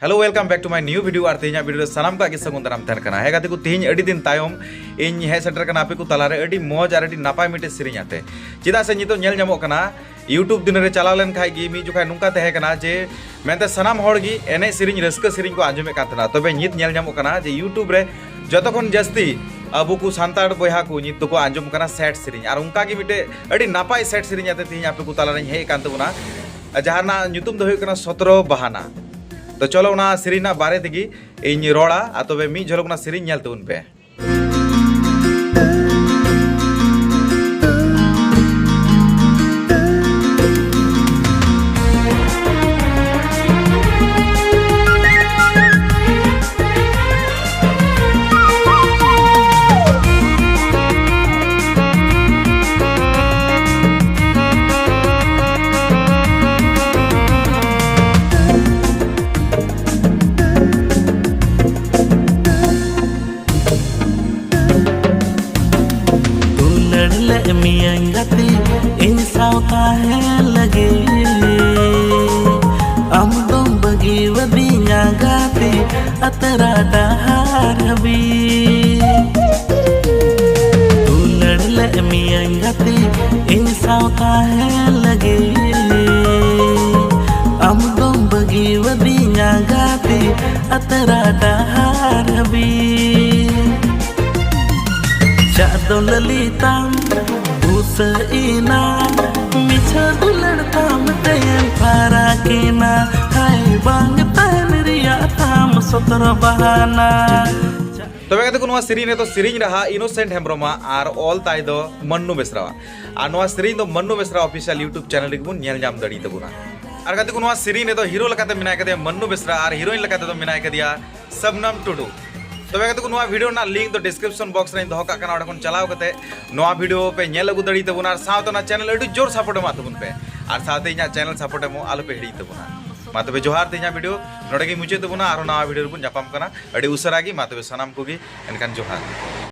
Hello welcome back to my new video और तेज video सामान का सगुन दाराम तहन कना है गाते को तेज अड़ी दिन तायम इन हे सेटर कना आपे को तलारे अड़ी मौज और अड़ी नापाय मिटे सेरिंग आते चेदा से नितो नेल ᱧᱟᱢᱚᱜ कना यूट्यूब दिन रे चलाव लेन खाय गी मी जुखाय नुंका तहे कना जे मेनते सनाम हॉड़ गी एने सेरिंग रस्का सेरिंग को आंजमे का तना तबे नित नेल ᱧᱟᱢᱚᱜ कना जे यूट्यूब रे जतखन जस्ती अबु को सांताड़ बयहा को नित को आंजम कना सेट सेरिंग और उनका गी मिटे अड़ी नापाय सेट सेरिंग आते तेज आपे को तलारे हे कान तबुना जहाना ᱧᱩᱛᱩᱢ ᱫᱚ ᱦᱩᱭᱩᱜ ᱠᱟᱱᱟ 17 बहाना। तो चलो ना सेरिना बारे तेगी इन रोड़ा आ तबे मी झलक ना सेरिन नेल तबुन पे। मियंगती इंसावता है लगे हम तुम बगी वदिया गाती अतरा डहार हबी तू लड़ले मियंगती इंसावता है लगे हम तुम बगी वदिया गाती अतरा डहार हबी जादो Lalita ina micha dulartam tayen para kina hai bang tan riya tam sotra bahana तबे कहते को सेरिंग तो सेरिंग रहा इनोसेंट हेम्ब्रोमा और ऑल ताई दो मन्नू बेसरावा और नोआ सेरिंग दो Mannu Besra official YouTube channel रे बुन नेल जाम दड़ी तबुना और कहते को सेरिंग तो हीरो लकाते मिनाय कदे मन्नू बेसरा और हीरोइन लकाते तो मिनाय कदिया सबनम टुडू। तबे कहते को वीडियो ना लिंक तो डिस्क्रिप्शन बॉक्स रे दोह का कना चलाव कते वीडियो पे नेल अगु दड़ी तबुना और साथ ना चैनल अडी जोर सपोर्ट मा तबुन पे और साथ इना चैनल सपोर्ट मो आलो पे हिड़ी तबुना मा तबे जोहार तेजा वीडियो नोडे गे मुचे तबुना और ना वीडियो रे बुन जापाम कना अडी उसरागी मा तबे सनाम को गी एनकान जोहार।